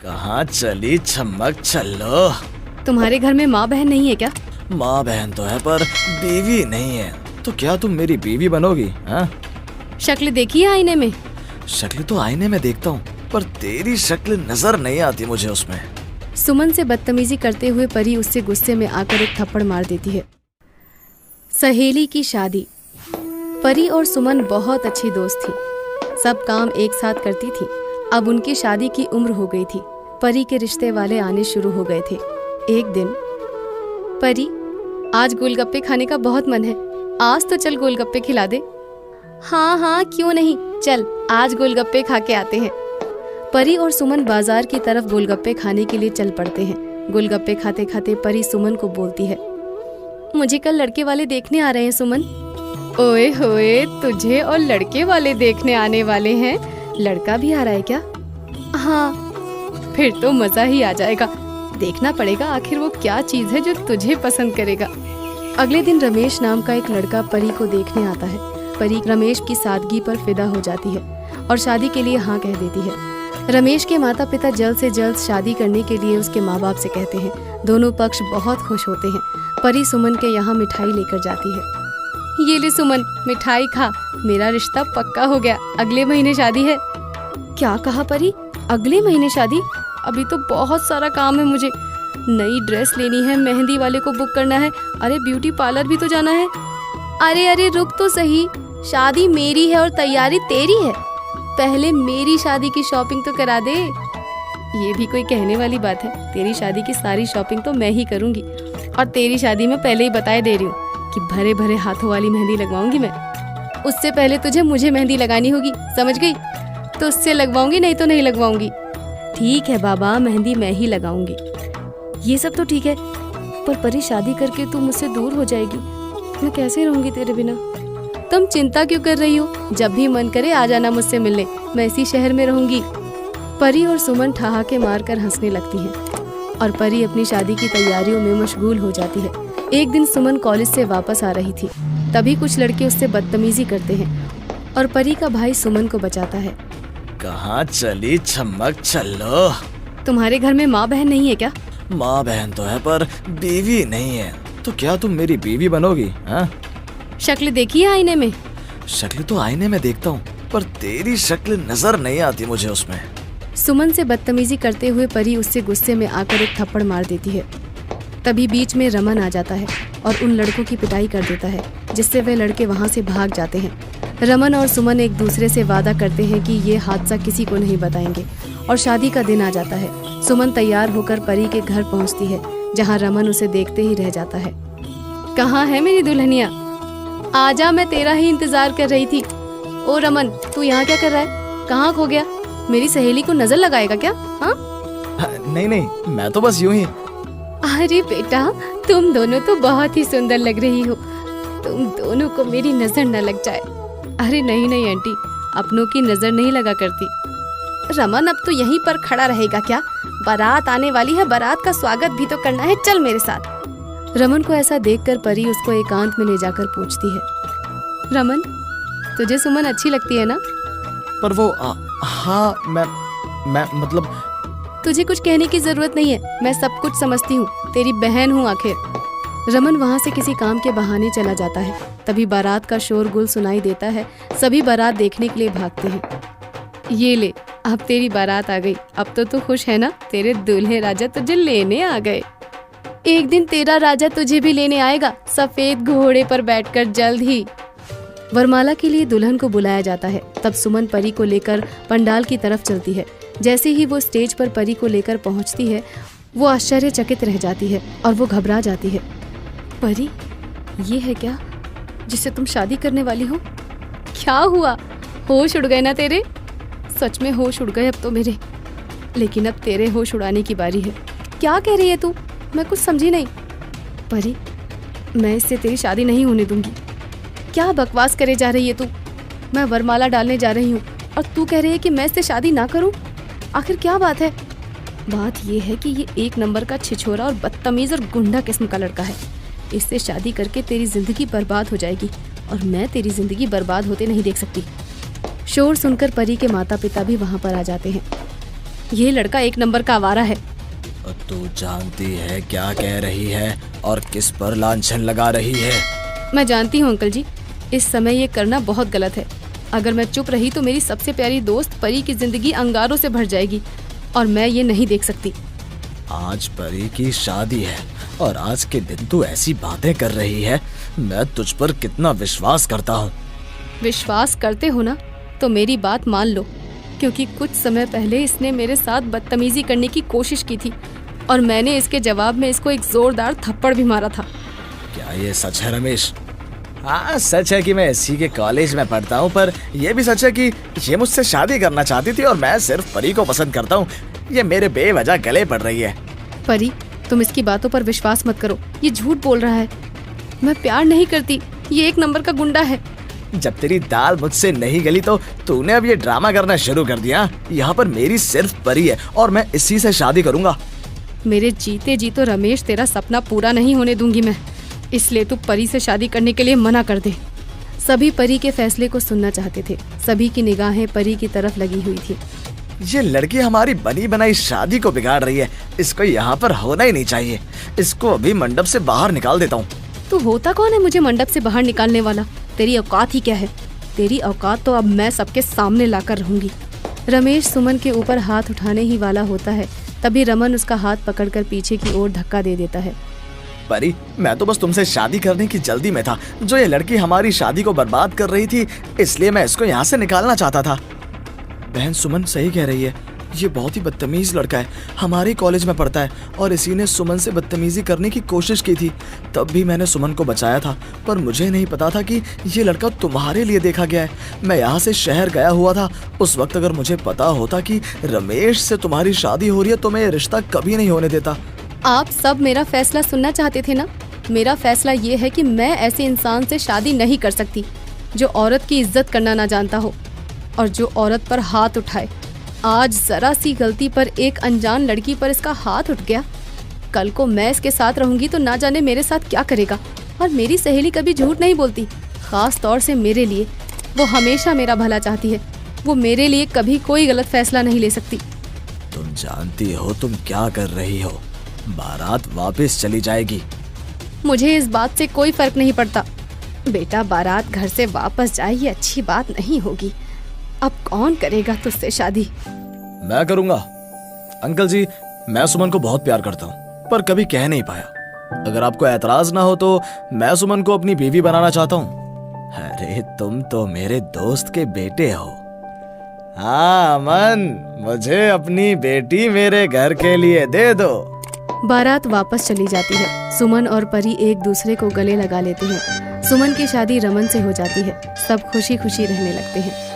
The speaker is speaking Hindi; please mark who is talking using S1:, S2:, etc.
S1: कहाँ चली छमक छल्लो?
S2: तुम्हारे घर में माँ बहन नहीं है क्या?
S1: माँ बहन तो है पर बीवी नहीं है। तो क्या तुम मेरी बीवी बनोगी? हाँ?
S2: शक्ल देखी है आईने में?
S1: शक्ल तो आईने में देखता हूँ पर तेरी शक्ल नजर नहीं आती मुझे उसमें।
S2: सुमन से बदतमीजी करते हुए परी उससे गुस्से में आकर एक थप्पड़ मार देती है। सहेली की शादी। परी और सुमन बहुत अच्छी दोस्त थी। सब काम एक साथ करती थी। अब उनकी शादी की उम्र हो गई थी। परी के रिश्ते वाले आने शुरू हो गए थे। एक दिन, परी, आज गोलगप्पे खाने का बहुत मन है, आज तो चल गोलगप्पे खिला दे। हाँ हाँ क्यों नहीं, चल आज गोलगप्पे खा के आते हैं। परी और सुमन बाजार की तरफ गोलगप्पे खाने के लिए चल पड़ते हैं। गोलगप्पे खाते खाते परी सुमन को बोलती है, मुझे कल लड़के वाले देखने आ रहे हैं सुमन। ओए होए, तुझे और लड़के वाले देखने आने वाले हैं? लड़का भी आ रहा है क्या? हाँ, फिर तो मजा ही आ जाएगा। देखना पड़ेगा आखिर वो क्या चीज है जो तुझे पसंद करेगा। अगले दिन रमेश नाम का एक लड़का परी को देखने आता है। परी रमेश की सादगी पर फिदा हो जाती है और शादी के लिए हाँ कह देती है। रमेश के माता पिता जल्द से जल्द शादी करने के लिए उसके माँ बाप से कहते हैं। दोनों पक्ष बहुत खुश होते हैं। परी सुमन के यहाँ मिठाई लेकर जाती है। ये ले सुमन, मिठाई खा, मेरा रिश्ता पक्का हो गया, अगले महीने शादी है। क्या कहा परी? अगले महीने शादी? अभी तो बहुत सारा काम है मुझे। नई ड्रेस लेनी है, मेहंदी वाले को बुक करना है, अरे ब्यूटी पार्लर भी तो जाना है। अरे अरे रुक तो सही, शादी मेरी है और तैयारी तेरी है। पहले मेरी शादी की शॉपिंग तो करा दे। ये भी कोई कहने वाली बात है? तेरी शादी की सारी शॉपिंग तो मैं ही करूंगी और तेरी शादी में पहले ही बताए दे रही हूँ कि भरे भरे हाथों वाली मेहंदी लगवाऊंगी मैं। उससे पहले तुझे मुझे मेहंदी लगानी होगी, समझ गई? तो उससे लगवाऊंगी, नहीं तो नहीं लगवाऊंगी। ठीक है बाबा, मेहंदी मैं ही लगाऊंगी। ये सब तो ठीक है, पर परी शादी करके तू मुझसे दूर हो जाएगी, मैं कैसे रहूंगी तेरे बिना? तुम चिंता क्यों कर रही हो? जब भी मन करे आ जाना मुझसे मिलने, मैं इसी शहर में रहूंगी। परी और सुमन ठहाके मारकर हंसने लगती हैं और परी अपनी शादी की तैयारियों में मशगूल हो जाती है। एक दिन सुमन कॉलेज से वापस आ रही थी, तभी कुछ लड़के उससे बदतमीजी करते हैं और परी का भाई सुमन को बचाता है।
S1: कहाँ चली छमक छल्लो?
S2: तुम्हारे घर में माँ बहन नहीं है क्या?
S1: माँ बहन तो है पर बीवी नहीं है। तो क्या तुम मेरी बीवी बनोगी? हाँ?
S2: शक्ल देखी है आईने में?
S1: शक्ल तो आईने में देखता हूँ पर तेरी शक्ल नजर नहीं आती मुझे उसमें।
S2: सुमन से बदतमीजी करते हुए परी उससे गुस्से में आकर एक थप्पड़ मार देती है। तभी बीच में रमन आ जाता है और उन लड़कों की पिटाई कर देता है, जिससे वे लड़के वहां से भाग जाते हैं। रमन और सुमन एक दूसरे से वादा करते हैं कि ये हादसा किसी को नहीं बताएंगे और शादी का दिन आ जाता है। सुमन तैयार होकर परी के घर पहुंचती है, जहां रमन उसे देखते ही रह जाता है। कहाँ है मेरी दुल्हनिया? आजा, मैं तेरा ही इंतजार कर रही थी। ओ रमन, तू यहाँ क्या कर रहा है? कहाँ खो गया? मेरी सहेली को नजर लगाएगा क्या? हाँ?
S1: नहीं नहीं, मैं तो बस यूं ही।
S2: अरे बेटा, तुम दोनों तो बहुत ही सुंदर लग रही हो। तुम दोनों को मेरी नजर न लग जाए। अरे नहीं नहीं आंटी, अपनों की नजर नहीं लगा करती। रमन अब तो यहीं पर खड़ा रहेगा क्या? बारात आने वाली है, बारात का स्वागत भी तो करना है, चल मेरे साथ। रमन को ऐसा देखकर परी उसको एकांत में ले जाकर पूछती है, रमन, तुझे सुमन अच्छी लगती है ना?
S1: पर वो हाँ, मैं मतलब।
S2: तुझे कुछ कहने की जरूरत नहीं है, मैं सब कुछ समझती हूँ, तेरी बहन हूँ आखिर। रमन वहाँ से किसी काम के बहाने चला जाता है। तभी बारात का शोरगुल सुनाई देता है। सभी बारात देखने के लिए भागते हैं। ये ले, अब तेरी बारात आ गई। अब तो तू खुश है ना? तेरे दूल्हे राजा तुझे लेने आ गए। एक दिन तेरा राजा तुझे भी लेने आएगा, सफेद घोड़े पर बैठकर, जल्द ही। वरमाला के लिए दुल्हन को बुलाया जाता है। तब सुमन परी को लेकर पंडाल की तरफ चलती है। जैसे ही वो स्टेज पर परी को लेकर पहुंचती है, वो आश्चर्यचकित रह जाती है और वो घबरा जाती है। परी, ये है क्या जिससे तुम शादी करने वाली हो? क्या हुआ? होश उड़ गए ना तेरे? सच में होश उड़ गए अब तो मेरे। लेकिन अब तेरे होश उड़ाने की बारी है। क्या कह रही है तू? मैं कुछ समझी नहीं। परी, मैं इससे तेरी शादी नहीं होने दूंगी। क्या बकवास करे जा रही है तू? मैं वरमाला डालने जा रही हूँ और तू कह रही है कि मैं इससे शादी ना करूँ? आखिर क्या बात है? बात ये है कि ये एक नंबर का छिछोरा और बदतमीज और गुंडा किस्म का लड़का है। इससे शादी करके तेरी जिंदगी बर्बाद हो जाएगी और मैं तेरी जिंदगी बर्बाद होते नहीं देख सकती। शोर सुनकर परी के माता पिता भी वहाँ पर आ जाते हैं। ये लड़का एक नंबर का आवारा है।
S1: तू जानती है क्या कह रही है और किस पर लांछन लगा रही है?
S2: मैं जानती हूँ अंकल जी, इस समय ये करना बहुत गलत है। अगर मैं चुप रही तो मेरी सबसे प्यारी दोस्त परी की जिंदगी अंगारों से भर जाएगी और मैं ये नहीं देख सकती।
S1: आज परी की शादी है और आज के दिन तू ऐसी बातें कर रही है। मैं तुझ पर कितना विश्वास करता हूँ।
S2: विश्वास करते हो ना तो मेरी बात मान लो, क्योंकि कुछ समय पहले इसने मेरे साथ बदतमीजी करने की कोशिश की थी और मैंने इसके जवाब में इसको एक जोरदार थप्पड़ भी मारा था।
S1: क्या ये सच है रमेश? हाँ सच है कि मैं इसी के कॉलेज में पढ़ता हूँ, पर यह भी सच है कि ये मुझसे शादी करना चाहती थी और मैं सिर्फ परी को पसंद करता हूँ। ये मेरे बेवजह गले पड़ रही है।
S2: परी, तुम इसकी बातों पर विश्वास मत करो, ये झूठ बोल रहा है। मैं प्यार नहीं करती, ये एक नंबर का गुंडा है।
S1: जब तेरी दाल मुझसे नहीं गली तो तूने अब ये ड्रामा करना शुरू कर दिया। यहाँ पर मेरी सिर्फ परी है और मैं इसी से शादी करूंगा।
S2: मेरे जीते जी तो रमेश तेरा सपना पूरा नहीं होने दूंगी मैं, इसलिए तू परी से शादी करने के लिए मना कर दे। सभी परी के फैसले को सुनना चाहते थे। सभी की निगाहें परी की तरफ लगी हुई थी।
S1: ये लड़की हमारी बनी बनाई शादी को बिगाड़ रही है। इसको यहाँ पर होना ही नहीं चाहिए। इसको अभी मंडप से बाहर निकाल देता हूँ।
S2: तू होता कौन है मुझे मंडप से बाहर निकालने वाला? तेरी औकात ही क्या है? तेरी औकात तो अब मैं सबके सामने लाकर रहूंगी। रमेश सुमन के ऊपर हाथ उठाने ही वाला होता है, तभी रमन उसका हाथ पकड़कर पीछे की ओर धक्का दे देता है।
S1: परी, मैं तो बस तुमसे शादी करने की जल्दी में था। जो ये लड़की हमारी शादी को बर्बाद कर रही थी, इसलिए मैं इसको यहाँ से निकालना चाहता था। बहन सुमन सही कह रही है। ये बहुत ही बदतमीज लड़का है। हमारे कॉलेज में पढ़ता है और इसी ने सुमन से बदतमीजी करने की कोशिश की थी। तब भी मैंने सुमन को बचाया था, पर मुझे नहीं पता था कि ये लड़का तुम्हारे लिए देखा गया है। मैं यहाँ से शहर गया हुआ था। उस वक्त अगर मुझे पता होता कि रमेश से तुम्हारी शादी हो रही है तो मैं ये रिश्ता कभी नहीं होने देता।
S2: आप सब मेरा फैसला सुनना चाहते थे ना? मेरा फैसला ये है कि मैं ऐसे इंसान से शादी नहीं कर सकती जो औरत की इज्जत करना ना जानता हो और जो औरत पर हाथ उठाए। आज जरा सी गलती पर एक अनजान लड़की पर इसका हाथ उठ गया। कल को मैं इसके साथ रहूंगी तो ना जाने मेरे साथ क्या करेगा। और मेरी सहेली कभी झूठ नहीं बोलती, खास तौर से मेरे लिए। वो हमेशा मेरा भला चाहती है। वो मेरे लिए कभी कोई गलत फैसला नहीं ले सकती।
S1: तुम जानती हो तुम क्या कर रही हो? बारात वापस चली जाएगी।
S2: मुझे इस बात से कोई फर्क नहीं पड़ता। बेटा, बारात घर से वापस जाए ये अच्छी बात नहीं होगी। अब कौन करेगा तुझसे शादी?
S1: मैं करूंगा। अंकल जी, मैं सुमन को बहुत प्यार करता हूँ, पर कभी कह नहीं पाया। अगर आपको एतराज ना हो तो मैं सुमन को अपनी बीवी बनाना चाहता हूँ। अरे तुम तो मेरे दोस्त के बेटे हो। हाँ अमन, मुझे अपनी बेटी मेरे घर के लिए दे दो।
S2: बारात वापस चली जाती है। सुमन और परी एक दूसरे को गले लगा लेते हैं। सुमन की शादी रमन से हो जाती है। सब खुशी खुशी रहने लगते हैं।